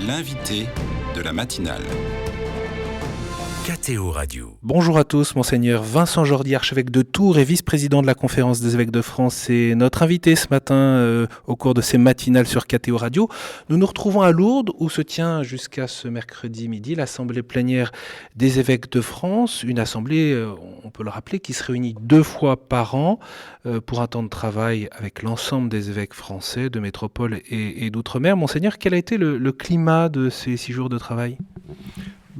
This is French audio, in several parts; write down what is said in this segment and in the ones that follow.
L'invité de la matinale. KTO Radio. Bonjour à tous, Monseigneur Vincent Jordi, archevêque de Tours et vice-président de la Conférence des évêques de France, est notre invité ce matin au cours de ces matinales sur KTO Radio. Nous nous retrouvons à Lourdes où se tient jusqu'à ce mercredi midi l'Assemblée plénière des évêques de France, une assemblée, on peut le rappeler, qui se réunit 2 fois par an pour un temps de travail avec l'ensemble des évêques français de métropole et d'outre-mer. Monseigneur, quel a été le climat de ces 6 jours de travail ?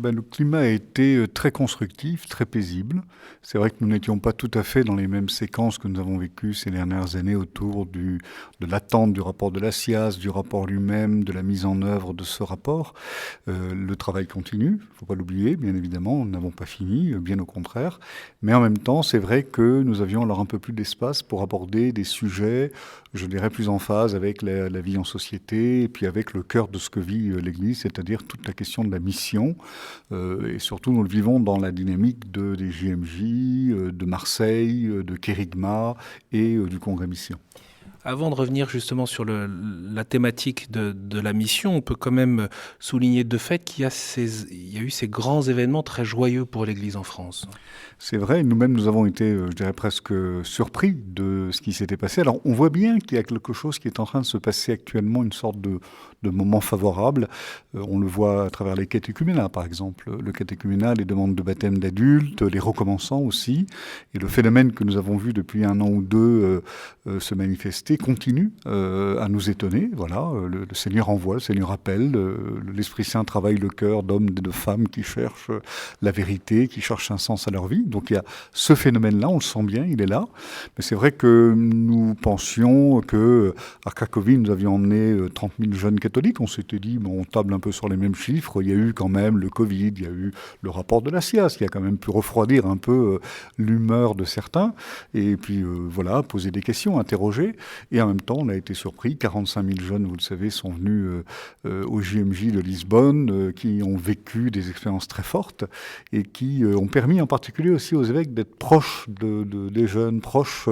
Le climat a été très constructif, très paisible. C'est vrai que nous n'étions pas tout à fait dans les mêmes séquences que nous avons vécues ces dernières années autour de l'attente du rapport de la SIAZ, du rapport lui-même, de la mise en œuvre de ce rapport. Le travail continue, il ne faut pas l'oublier, bien évidemment, nous n'avons pas fini, bien au contraire. Mais en même temps, c'est vrai que nous avions alors un peu plus d'espace pour aborder des sujets, je dirais, plus en phase avec la vie en société et puis avec le cœur de ce que vit l'Église, c'est-à-dire toute la question de la mission. Et surtout, nous le vivons dans la dynamique des JMJ, de Marseille, de Kérigma et du Congrès Mission. Avant de revenir justement sur la thématique de la mission, on peut quand même souligner de fait qu'il y a eu ces grands événements très joyeux pour l'Église en France. C'est vrai, nous-mêmes nous avons été, je dirais presque surpris de ce qui s'était passé. Alors on voit bien qu'il y a quelque chose qui est en train de se passer actuellement, une sorte de moment favorable. On le voit à travers les catéchuménats, par exemple. Le catéchuménat, les demandes de baptême d'adultes, les recommençants aussi. Et le phénomène que nous avons vu depuis 1 an ou 2 se manifester continue à nous étonner. Voilà, le Seigneur envoie, le Seigneur appelle, l'Esprit Saint travaille le cœur d'hommes et de femmes qui cherchent la vérité, qui cherchent un sens à leur vie. Donc il y a ce phénomène-là, on le sent bien, il est là. Mais c'est vrai que nous pensions qu'à Cracovie, nous avions emmené 30 000 jeunes catholiques. On s'était dit, on table un peu sur les mêmes chiffres. Il y a eu quand même le Covid, il y a eu le rapport de la SIAZ qui a quand même pu refroidir un peu l'humeur de certains. Et puis voilà, poser des questions, interroger. Et en même temps, on a été surpris. 45 000 jeunes, vous le savez, sont venus au JMJ de Lisbonne, qui ont vécu des expériences très fortes et qui ont permis en particulier aussi aux évêques d'être proches des jeunes, proches.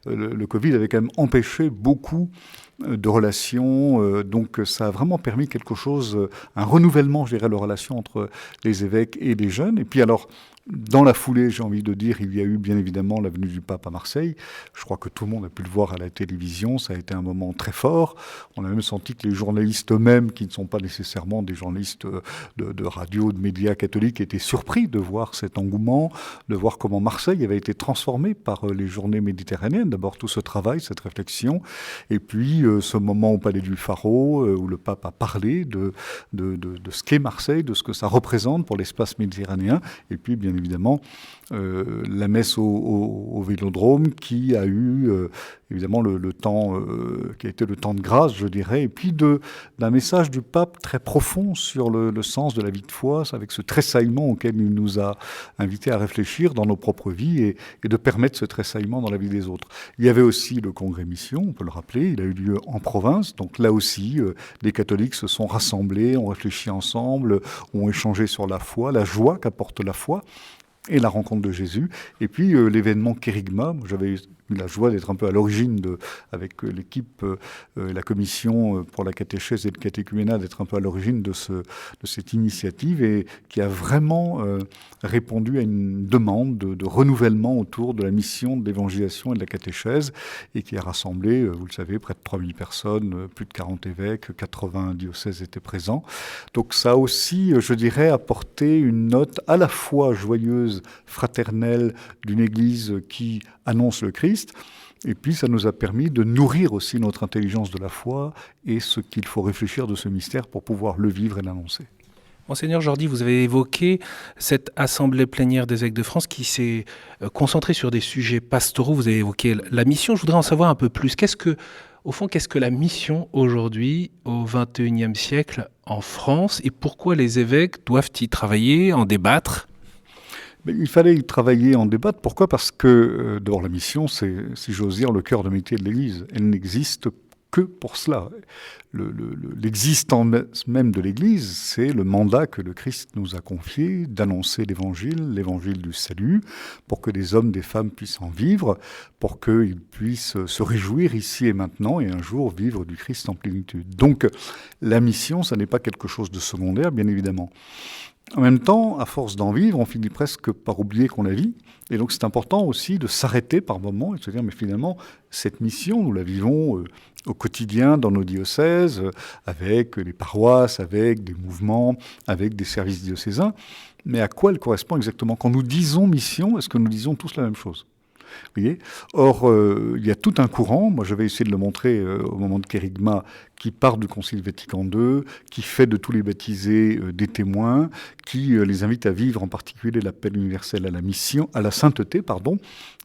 Le Covid avait quand même empêché beaucoup de relations, donc ça a vraiment permis quelque chose, un renouvellement, je dirais, de relations entre les évêques et les jeunes. Et puis alors, dans la foulée, j'ai envie de dire, il y a eu bien évidemment la venue du pape à Marseille. Je crois que tout le monde a pu le voir à la télévision. Ça a été un moment très fort. On a même senti que les journalistes eux-mêmes, qui ne sont pas nécessairement des journalistes de radio, de médias catholiques, étaient surpris de voir cet engouement, de voir comment Marseille avait été transformée par les journées méditerranéennes. D'abord tout ce travail, cette réflexion, et puis ce moment au Palais du Pharo, où le pape a parlé de ce qu'est Marseille, de ce que ça représente pour l'espace méditerranéen, et puis bien évidemment la messe au Vélodrome qui a eu évidemment le temps qui a été le temps de grâce, je dirais, et puis d'un message du pape très profond sur le sens de la vie de foi, avec ce tressaillement auquel il nous a invités à réfléchir dans nos propres vies et de permettre ce tressaillement dans la vie des autres. Il y avait aussi le Congrès Mission, on peut le rappeler, il a eu lieu en province, donc là aussi les catholiques se sont rassemblés, ont réfléchi ensemble, ont échangé sur la foi, la joie qu'apporte la foi et la rencontre de Jésus. Et puis l'événement Kérigma, j'avais eu la joie d'être un peu à l'origine, avec l'équipe et la commission pour la catéchèse et le catéchuménat, d'être un peu à l'origine de cette initiative et qui a vraiment répondu à une demande de renouvellement autour de la mission de l'évangélisation et de la catéchèse et qui a rassemblé, vous le savez, près de 3000 personnes, plus de 40 évêques, 80 diocèses étaient présents. Donc ça a aussi, je dirais, apporté une note à la fois joyeuse, fraternelle d'une Église qui annonce le Christ. Et puis ça nous a permis de nourrir aussi notre intelligence de la foi et ce qu'il faut réfléchir de ce mystère pour pouvoir le vivre et l'annoncer. Monseigneur Jordi, vous avez évoqué cette assemblée plénière des évêques de France qui s'est concentrée sur des sujets pastoraux. Vous avez évoqué la mission. Je voudrais en savoir un peu plus. Qu'est-ce que la mission aujourd'hui, au XXIe siècle, en France, et pourquoi les évêques doivent y travailler, en débattre ? Il fallait y travailler, en débattre. Pourquoi ? Parce que, d'abord, la mission, c'est, si j'ose dire, le cœur de métier de l'Église. Elle n'existe que pour cela. L'existence même de l'Église, c'est le mandat que le Christ nous a confié d'annoncer l'évangile du salut, pour que des hommes, des femmes puissent en vivre, pour qu'ils puissent se réjouir ici et maintenant et un jour vivre du Christ en plénitude. Donc la mission, ça n'est pas quelque chose de secondaire, bien évidemment. En même temps, à force d'en vivre, on finit presque par oublier qu'on la vit. Et donc c'est important aussi de s'arrêter par moments et de se dire, mais finalement, cette mission, nous la vivons au quotidien dans nos diocèses, avec les paroisses, avec des mouvements, avec des services diocésains. Mais à quoi elle correspond exactement? Quand nous disons mission, est-ce que nous disons tous la même chose? Vous voyez? Or, il y a tout un courant, moi j'avais essayé de le montrer au moment de Kérigma, qui part du Concile Vatican II, qui fait de tous les baptisés des témoins, qui les invite à vivre en particulier l'appel universel à la mission, à la sainteté,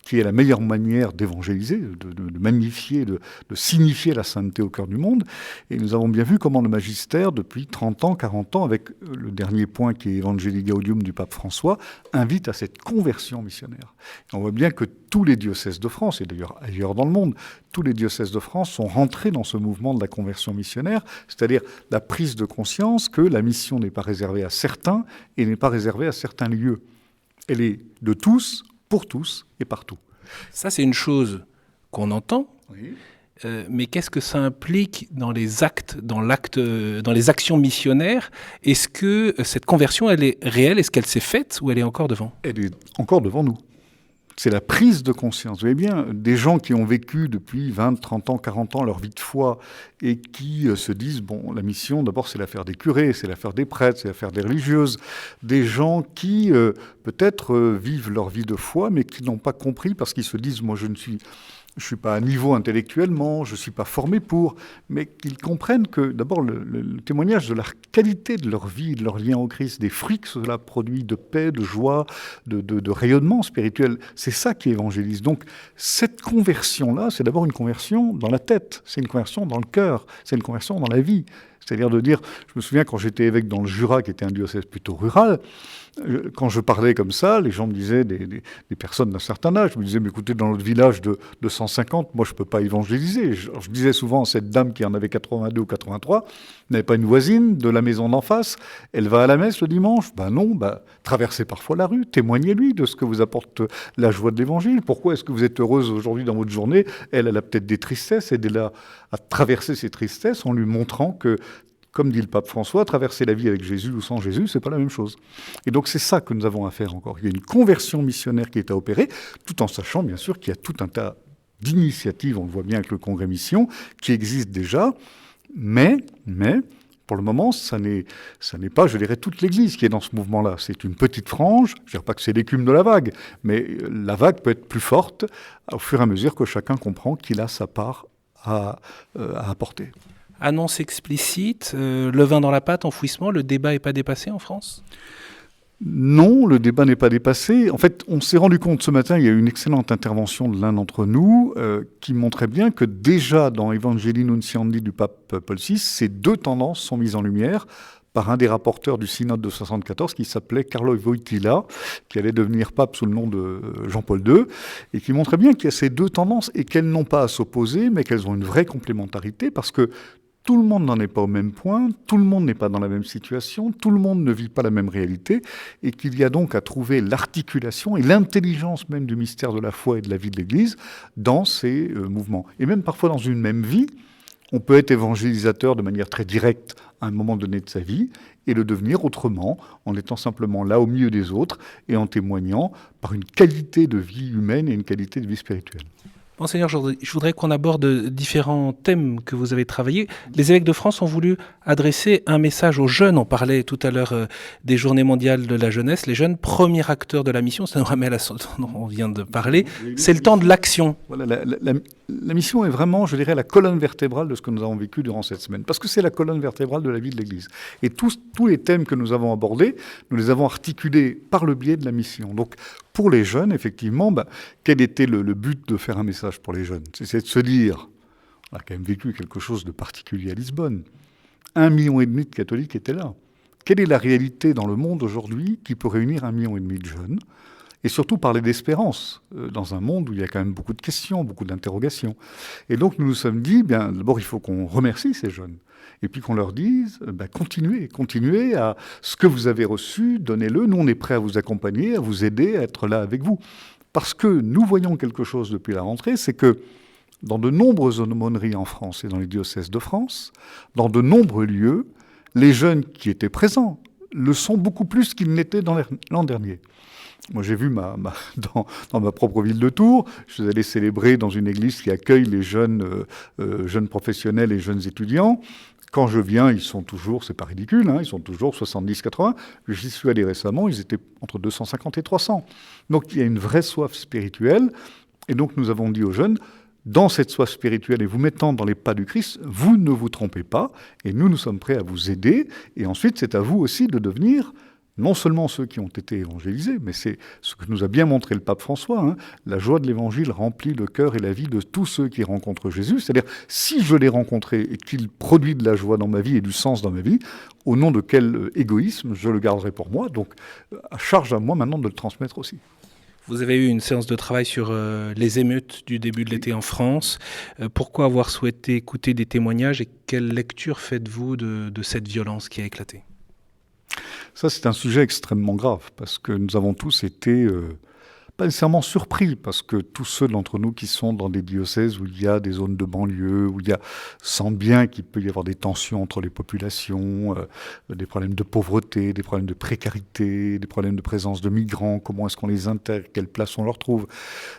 qui est la meilleure manière d'évangéliser, de magnifier, de signifier la sainteté au cœur du monde. Et nous avons bien vu comment le magistère, depuis 30 ans, 40 ans, avec le dernier point qui est Evangelii Gaudium du pape François, invite à cette conversion missionnaire. Et on voit bien que tous les diocèses de France, et d'ailleurs ailleurs dans le monde, tous les diocèses de France sont rentrés dans ce mouvement de la conversion missionnaire, c'est-à-dire la prise de conscience que la mission n'est pas réservée à certains et n'est pas réservée à certains lieux. Elle est de tous, pour tous et partout. Ça, c'est une chose qu'on entend, Oui. Mais qu'est-ce que ça implique dans les actes, dans les actions missionnaires? Est-ce que cette conversion, elle est réelle? Est-ce qu'elle s'est faite ou elle est encore devant? Elle est encore devant nous. C'est la prise de conscience. Vous voyez bien, des gens qui ont vécu depuis 20, 30 ans, 40 ans leur vie de foi et qui se disent, bon, la mission, d'abord, c'est l'affaire des curés, c'est l'affaire des prêtres, c'est l'affaire des religieuses. Des gens qui, peut-être, vivent leur vie de foi, mais qui n'ont pas compris parce qu'ils se disent, moi, je ne suis pas à niveau intellectuellement, je ne suis pas formé pour, mais qu'ils comprennent que, d'abord, le témoignage de la qualité de leur vie, de leur lien au Christ, des fruits que cela produit de paix, de joie, de rayonnement spirituel, c'est ça qui évangélise. Donc, cette conversion-là, c'est d'abord une conversion dans la tête, c'est une conversion dans le cœur, c'est une conversion dans la vie. C'est-à-dire de dire, je me souviens quand j'étais évêque dans le Jura, qui était un diocèse plutôt rural, quand je parlais comme ça, les gens me disaient, des personnes d'un certain âge, me disaient, mais écoutez, dans notre village de 150, moi je ne peux pas évangéliser. Je disais souvent à cette dame qui en avait 82 ou 83, n'avait pas une voisine de la maison d'en face, elle va à la messe le dimanche? Ben non, traversez parfois la rue, témoignez-lui de ce que vous apporte la joie de l'évangile. Pourquoi est-ce que vous êtes heureuse aujourd'hui dans votre journée? Elle a peut-être des tristesses, aidez-la à traverser ces tristesses en lui montrant que, comme dit le pape François, traverser la vie avec Jésus ou sans Jésus, c'est pas la même chose. Et donc c'est ça que nous avons à faire encore. Il y a une conversion missionnaire qui est à opérer, tout en sachant bien sûr qu'il y a tout un tas d'initiatives, on le voit bien avec le Congrès Mission, qui existent déjà, mais pour le moment, ça n'est pas, je dirais, toute l'Église qui est dans ce mouvement-là. C'est une petite frange, je ne dirais pas que c'est l'écume de la vague, mais la vague peut être plus forte au fur et à mesure que chacun comprend qu'il a sa part à apporter. Annonce explicite, levain dans la pâte, enfouissement, le débat n'est pas dépassé en France? Non, le débat n'est pas dépassé. En fait, on s'est rendu compte ce matin, il y a eu une excellente intervention de l'un d'entre nous qui montrait bien que déjà dans Evangelii Nunciandi du pape Paul VI, ces deux tendances sont mises en lumière par un des rapporteurs du synode de 74 qui s'appelait Carlo Wojtyla, qui allait devenir pape sous le nom de Jean-Paul II, et qui montrait bien qu'il y a ces deux tendances et qu'elles n'ont pas à s'opposer, mais qu'elles ont une vraie complémentarité parce que tout le monde n'en est pas au même point, tout le monde n'est pas dans la même situation, tout le monde ne vit pas la même réalité, et qu'il y a donc à trouver l'articulation et l'intelligence même du mystère de la foi et de la vie de l'Église dans ces mouvements. Et même parfois dans une même vie, on peut être évangélisateur de manière très directe à un moment donné de sa vie, et le devenir autrement, en étant simplement là au milieu des autres, et en témoignant par une qualité de vie humaine et une qualité de vie spirituelle. Monseigneur, je voudrais qu'on aborde différents thèmes que vous avez travaillés. Les évêques de France ont voulu adresser un message aux jeunes. On parlait tout à l'heure des Journées mondiales de la jeunesse. Les jeunes, premier acteur de la mission, ça nous ramène à ce dont on vient de parler. C'est le temps de l'action. Voilà, la mission est vraiment, je dirais, la colonne vertébrale de ce que nous avons vécu durant cette semaine. Parce que c'est la colonne vertébrale de la vie de l'Église. Et tous les thèmes que nous avons abordés, nous les avons articulés par le biais de la mission. Donc, pour les jeunes, effectivement, quel était le but de faire un message pour les jeunes? C'est de se dire, on a quand même vécu quelque chose de particulier à Lisbonne. 1,5 million de catholiques étaient là. Quelle est la réalité dans le monde aujourd'hui qui peut réunir 1,5 million de jeunes? et surtout parler d'espérance dans un monde où il y a quand même beaucoup de questions, beaucoup d'interrogations. Et donc nous nous sommes dit, bien d'abord il faut qu'on remercie ces jeunes, et puis qu'on leur dise, continuez à ce que vous avez reçu, donnez-le, nous on est prêts à vous accompagner, à vous aider, à être là avec vous. Parce que nous voyons quelque chose depuis la rentrée, c'est que dans de nombreuses aumôneries en France et dans les diocèses de France, dans de nombreux lieux, les jeunes qui étaient présents le sont beaucoup plus qu'ils n'étaient dans l'an dernier. Moi, j'ai vu dans ma propre ville de Tours, je suis allé célébrer dans une église qui accueille les jeunes professionnels et jeunes étudiants. Quand je viens, ils sont toujours, c'est pas ridicule, ils sont toujours 70-80. J'y suis allé récemment, ils étaient entre 250 et 300. Donc il y a une vraie soif spirituelle. Et donc nous avons dit aux jeunes, dans cette soif spirituelle et vous mettant dans les pas du Christ, vous ne vous trompez pas. Et nous sommes prêts à vous aider. Et ensuite, c'est à vous aussi de devenir non seulement ceux qui ont été évangélisés, mais c'est ce que nous a bien montré le pape François. La joie de l'évangile remplit le cœur et la vie de tous ceux qui rencontrent Jésus. C'est-à-dire, si je l'ai rencontré et qu'il produit de la joie dans ma vie et du sens dans ma vie, au nom de quel égoïsme je le garderai pour moi. Donc, à charge à moi maintenant de le transmettre aussi. Vous avez eu une séance de travail sur les émeutes du début de l'été en France. Pourquoi avoir souhaité écouter des témoignages et quelle lecture faites-vous de cette violence qui a éclaté ? Ça, c'est un sujet extrêmement grave, parce que nous avons tous été, pas nécessairement surpris, parce que tous ceux d'entre nous qui sont dans des diocèses où il y a des zones de banlieue, où il y a, sentent bien qu'il peut y avoir des tensions entre les populations, des problèmes de pauvreté, des problèmes de précarité, des problèmes de présence de migrants, comment est-ce qu'on les intègre, quelle place on leur trouve.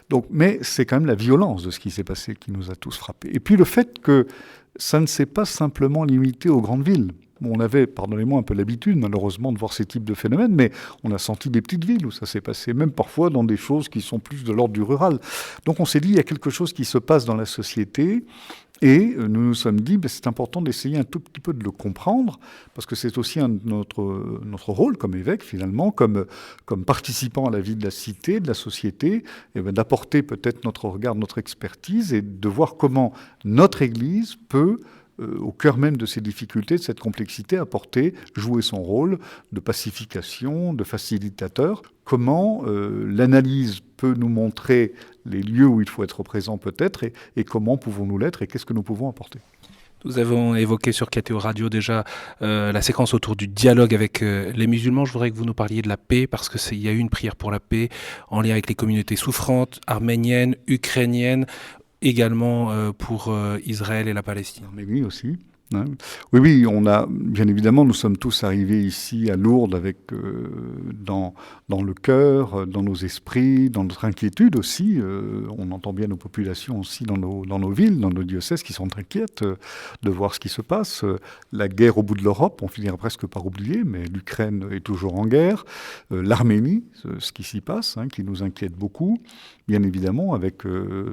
Donc, mais c'est quand même la violence de ce qui s'est passé qui nous a tous frappés. Et puis le fait que ça ne s'est pas simplement limité aux grandes villes. On avait, pardonnez-moi, un peu l'habitude, malheureusement, de voir ces types de phénomènes, mais on a senti des petites villes où ça s'est passé, même parfois dans des choses qui sont plus de l'ordre du rural. Donc on s'est dit, il y a quelque chose qui se passe dans la société, et nous nous sommes dit, c'est important d'essayer un tout petit peu de le comprendre, parce que c'est aussi notre rôle comme évêque, finalement, comme participant à la vie de la cité, de la société, et d'apporter peut-être notre regard, notre expertise, et de voir comment notre Église peut au cœur même de ces difficultés, de cette complexité, apporter, jouer son rôle de pacification, de facilitateur. Comment l'analyse peut nous montrer les lieux où il faut être présent peut-être, et comment pouvons-nous l'être, et qu'est-ce que nous pouvons apporter. Nous avons évoqué sur KTO Radio déjà la séquence autour du dialogue avec les musulmans. Je voudrais que vous nous parliez de la paix, parce qu'il y a eu une prière pour la paix en lien avec les communautés souffrantes, arméniennes, ukrainiennes, également pour Israël et la Palestine. L'Arménie aussi. Oui, on a, bien évidemment, nous sommes tous arrivés ici à Lourdes avec, dans le cœur, dans nos esprits, dans notre inquiétude aussi. On entend bien nos populations aussi dans nos villes, dans nos diocèses qui sont inquiètes de voir ce qui se passe. La guerre au bout de l'Europe, on finira presque par oublier, mais l'Ukraine est toujours en guerre. L'Arménie, ce qui s'y passe, qui nous inquiète beaucoup. Bien évidemment, avec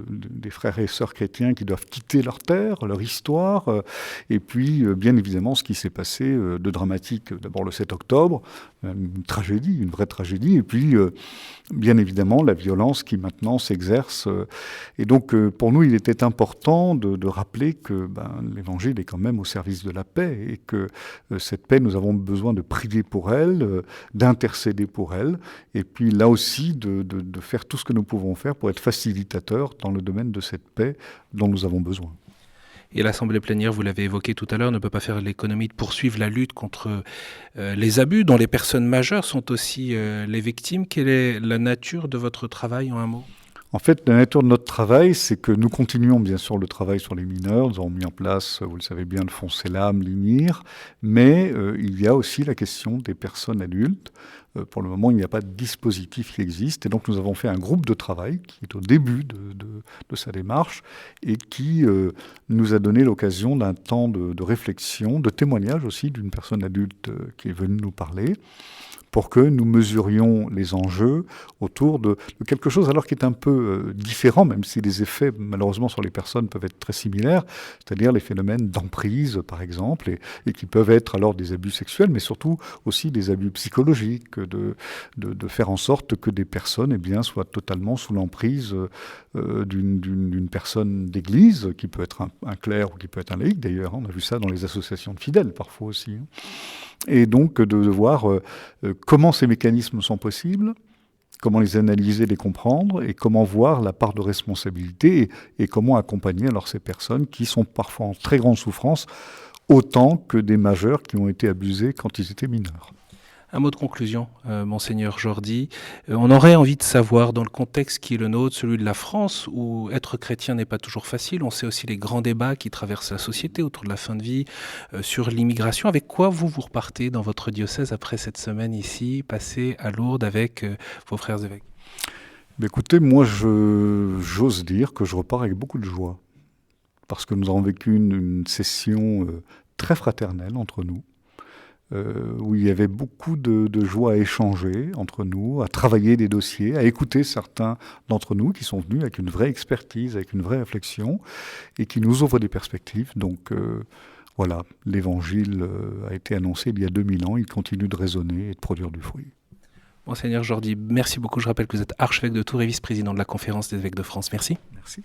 des frères et sœurs chrétiens qui doivent quitter leur terre, leur histoire, et puis, bien évidemment, ce qui s'est passé de dramatique, d'abord le 7 octobre, une tragédie, une vraie tragédie, et puis, bien évidemment, la violence qui maintenant s'exerce. Et donc, pour nous, il était important de rappeler que l'Évangile est quand même au service de la paix, et que cette paix, nous avons besoin de prier pour elle, d'intercéder pour elle, et puis là aussi, de faire tout ce que nous pouvons faire pour être facilitateurs dans le domaine de cette paix dont nous avons besoin. Et l'Assemblée plénière, vous l'avez évoqué tout à l'heure, ne peut pas faire l'économie de poursuivre la lutte contre les abus dont les personnes majeures sont aussi les victimes. Quelle est la nature de votre travail en un mot ? En fait, la nature de notre travail, c'est que nous continuons bien sûr le travail sur les mineurs. Nous avons mis en place, vous le savez bien, le fonds CELAM, l'INIR, mais il y a aussi la question des personnes adultes. Pour le moment, il n'y a pas de dispositif qui existe, et donc nous avons fait un groupe de travail qui est au début de sa démarche et qui nous a donné l'occasion d'un temps de réflexion, de témoignage aussi d'une personne adulte qui est venue nous parler, pour que nous mesurions les enjeux autour de quelque chose alors qui est un peu différent, même si les effets malheureusement sur les personnes peuvent être très similaires, c'est-à-dire les phénomènes d'emprise par exemple, et qui peuvent être alors des abus sexuels, mais surtout aussi des abus psychologiques, de faire en sorte que des personnes soient totalement sous l'emprise d'une personne d'église, qui peut être un clerc ou qui peut être un laïc d'ailleurs, on a vu ça dans les associations de fidèles parfois aussi. Et donc de voir comment ces mécanismes sont possibles, comment les analyser, les comprendre, et comment voir la part de responsabilité, et comment accompagner alors ces personnes qui sont parfois en très grande souffrance, autant que des majeurs qui ont été abusés quand ils étaient mineurs. Un mot de conclusion, Monseigneur Jordi. On aurait envie de savoir, dans le contexte qui est le nôtre, celui de la France, où être chrétien n'est pas toujours facile, on sait aussi les grands débats qui traversent la société autour de la fin de vie, sur l'immigration. Avec quoi vous repartez dans votre diocèse après cette semaine ici, passée à Lourdes avec vos frères évêques? Écoutez, moi j'ose dire que je repars avec beaucoup de joie, parce que nous avons vécu une session très fraternelle entre nous, où il y avait beaucoup de joie à échanger entre nous, à travailler des dossiers, à écouter certains d'entre nous qui sont venus avec une vraie expertise, avec une vraie réflexion, et qui nous ouvrent des perspectives. Donc voilà, l'Évangile a été annoncé il y a 2000 ans, il continue de résonner et de produire du fruit. Monseigneur Jordi, merci beaucoup. Je rappelle que vous êtes archevêque de Tours et vice-président de la Conférence des évêques de France. Merci. Merci.